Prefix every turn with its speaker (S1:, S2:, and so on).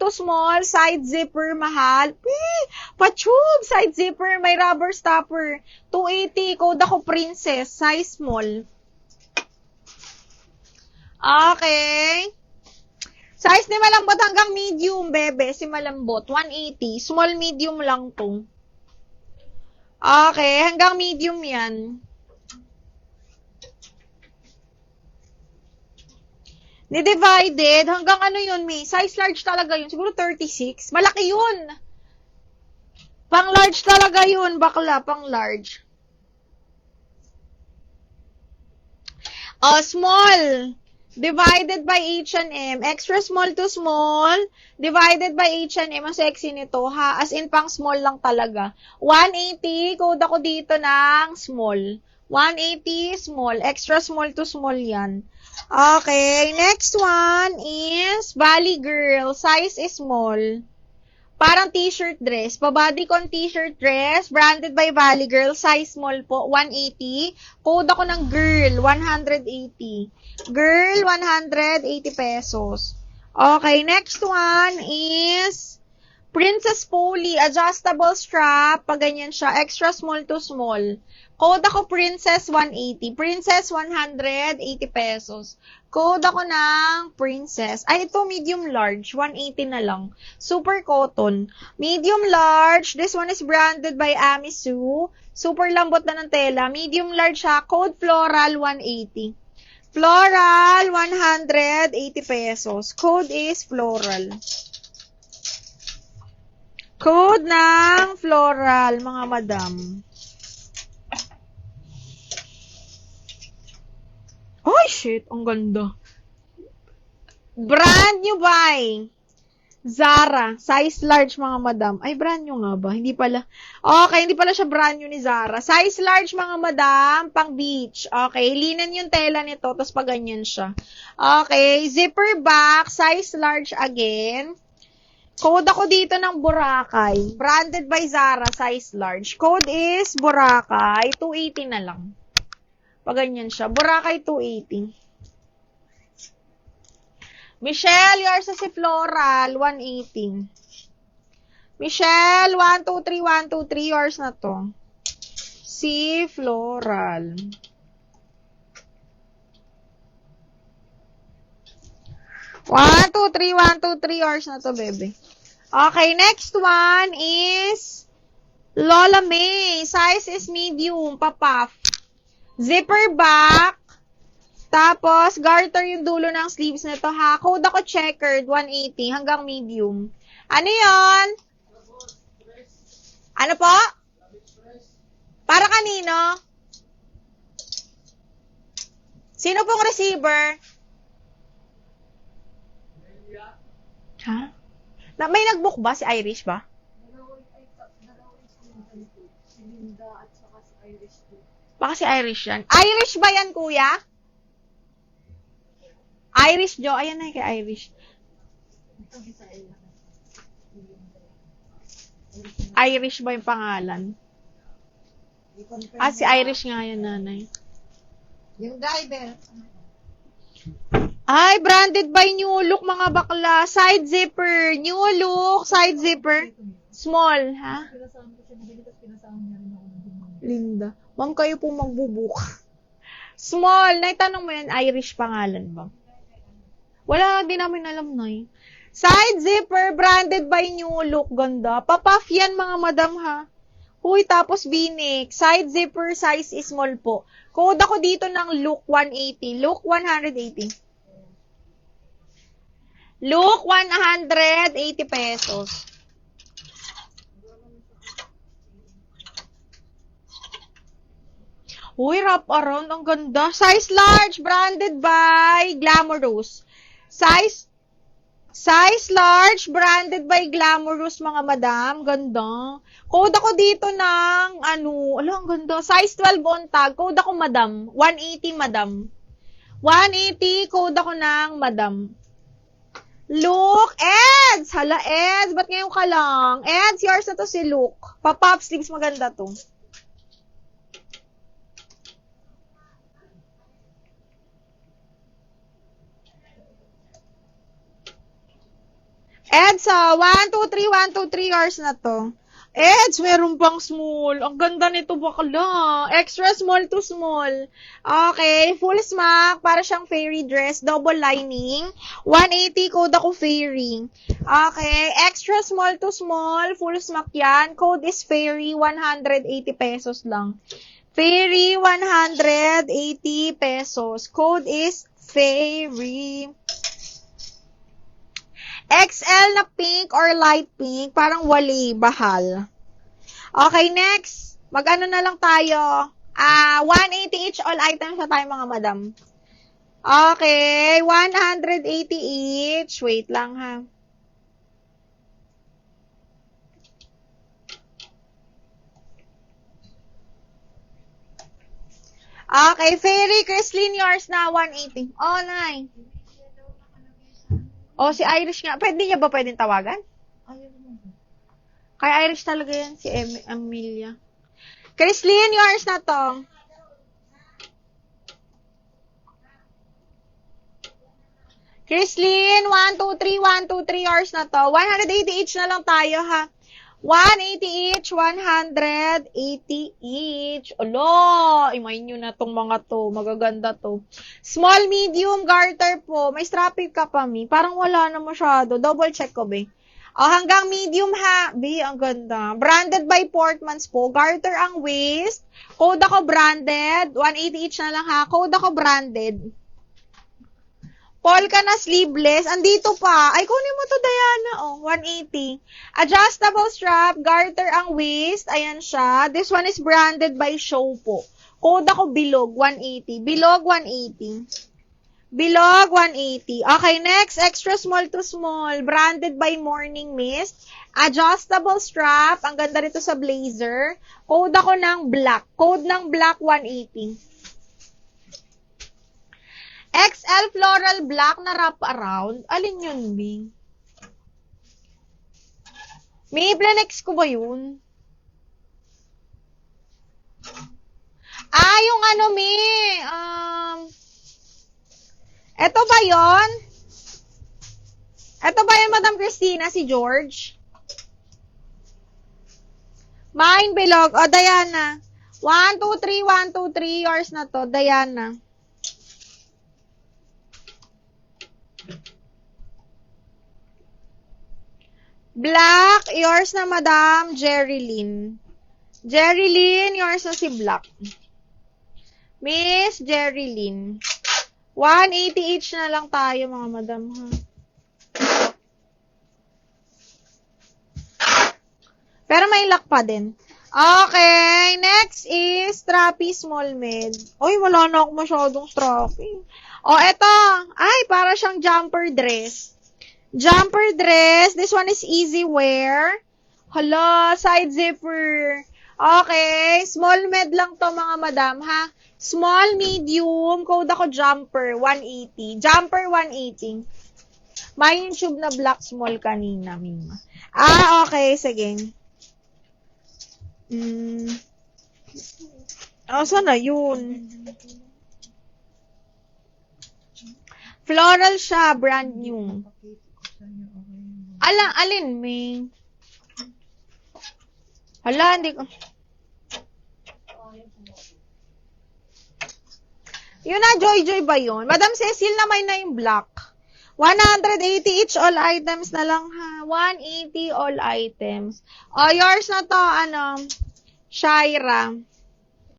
S1: to small, side zipper, mahal. Pa-tube, side zipper, may rubber stopper. 280, code ako princess, size small. Okay. Size ni malambot hanggang medium, bebe. Si malambot, 180. Small, medium lang to. Okay, hanggang medium yan. Ni-divided, hanggang ano yun, may? Size large talaga yun. Siguro 36. Malaki yun. Pang large talaga yun, bakla. Pang large. Small. Divided by H&M. Extra small to small. Divided by H&M. Ang sexy nito, ha? As in, pang small lang talaga. 180. Code ako dito ng small. 180, small. Extra small to small yan. Okay. Next one is Valley Girl. Size is small. Parang t-shirt dress. Pa-body con t-shirt dress. Branded by Valley Girl. Size small po. 180. Code ako ng girl. 180. Girl, 180 pesos. Okay, next one is Princess Polly. Adjustable strap. Pag ganyan siya. Extra small to small. Code ako Princess 180. Princess 180 pesos. Code ako ng Princess. Ay, ito medium large. 180 na lang. Super cotton. Medium large. This one is branded by Amisu. Super lambot na ng tela. Medium large siya. Code Floral 180. Floral 180 pesos. Code is Floral. Code ng Floral, mga madam. Ay, shit. Ang ganda. Brand new buy. Zara. Size large, mga madam. Ay, brand new nga ba? Hindi pala. Okay, hindi pala siya brand new ni Zara. Size large, mga madam. Pang beach. Okay, linen yung tela nito. Tapos pag ganyan siya. Okay, zipper back. Size large again. Code ako dito ng Boracay. Branded by Zara. Size large. Code is Boracay. 280 na lang. Pag ganyan siya. Boracay 280. Michelle, yours na si Floral. 180. Michelle, 123, 123. Yours na to. Si Floral. One, two, three. Yours na to, baby. Okay, next one is Lola May. Size is medium. Papaf. Zipper back. Tapos, garter yung dulo ng sleeves nito, ha? Code ako checkered, 180 hanggang medium. Ano yon? Ano po? Para kanino? Sino pong receiver? Ha? May nag-book ba? Si Irish ba? Baka si Irish yan. Irish ba yan, kuya? Irish, Jo. Ayan na kay Irish. Irish ba yung pangalan? Si Irish nga yan, nanay.
S2: Yung driver.
S1: Ay, branded by New Look, mga bakla. Side zipper. New Look, side zipper. Small, ha? Linda. Ma'am, kayo po magbubook. Small. Naitanong mo yan, Irish pangalan ba? Wala din namin alam, Nay. Side zipper, branded by New Look. Ganda. Papaf yan, mga madam, ha? Huy, tapos V-neck. Side zipper, size is small po. Code ako dito ng Look 180. Look 180. Look 180 pesos. Uy, wrap around. Ang ganda. Size large. Branded by Glamorous. Size large. Branded by Glamorous, mga madam. Ganda. Code ako dito ng, ang ganda. Size 12 on tag. Code ako, madam. 180, madam. 180. Code ako ng, madam. Look. Eds. Hala, Eds. Ba't ngayon ka lang? Eds, yours na to si Look. Pa-pop sleeves. Maganda to. Eds, 1, 2, 3, 1, 2, 3 hours na to. Eds, meron pang small. Ang ganda nito bakla. Extra small to small. Okay, full smock. Para siyang fairy dress. Double lining. 180, code ako fairy. Okay, extra small to small. Full smock yan. Code is fairy. 180 pesos lang. Fairy, 180 pesos. Code is fairy. XL na pink or light pink, parang wali, bahal. Okay, next. Mag-ano na lang tayo. 180 each all items na tayo mga madam. Okay, 180 each. Wait lang ha. Okay, Fairy, Chrislyn, yours na 180. Oh, nice. Oh, si Irish nga. Pwede niya ba pwedeng tawagan?
S2: Ayaw naman.
S1: Kay Irish talaga yan, si Amelia. Chrislyn, yours na to. Chrislyn, 1, 2, 3, 1, 2, 3 yours na to. 180 each na lang tayo, ha? 180 each, 180 each. Alo, imay nyo na tong mga to. Magaganda to. Small, medium, garter po. May strappy ka pa, mi. Parang wala na masyado. Double check ko, be. Oh, hanggang medium ha. Be, ang ganda. Branded by Portmans po. Garter ang waist. Code ako branded. 180 each na lang ha. Code ako branded. Polka na sleeveless. Andito pa. Ay, kunin mo to, Diana. Oh, 180. Adjustable strap. Garter ang waist. Ayan siya. This one is branded by Show po. Code ako bilog, 180. Bilog, 180. Bilog, 180. Okay, next. Extra small to small. Branded by Morning Mist. Adjustable strap. Ang ganda rito sa blazer. Code ako ng black. Code ng black, 180. XL floral black na wrap around. Alin yun, Bing? May Plenex ko ba yun? Yung ano, Mi. Eto ba yon? Eto ba yun, Madam Christina, si George? Mine, bilog. O, Diana. 1, 2, 3, 1, 2, 3. Yours na to, Diana. Black, yours na Madam Jerilyn. Jerilyn, yours na si Black. Miss Jerilyn. 180 each na lang tayo mga madam ha. Pero may lock pa din. Okay, next is strappy small med. Oy, wala na ako masyadong strappy. Oh, eto. Ay, para siyang jumper dress. Jumper dress. This one is easy wear. Hala, side zipper. Okay, small med lang to mga madam, ha? Small, medium, code ako jumper, 180. Jumper, 180. May YouTube na black small kanina, Mima. Okay, sige. Sana yun? Floral siya, brand new. Alin, Ming? Hala, hindi ko. Yun na, Joy ba yun? Madam Cecil naman na yung black. 180 each all items na lang ha. 180 all items. Yours na to, Shaira.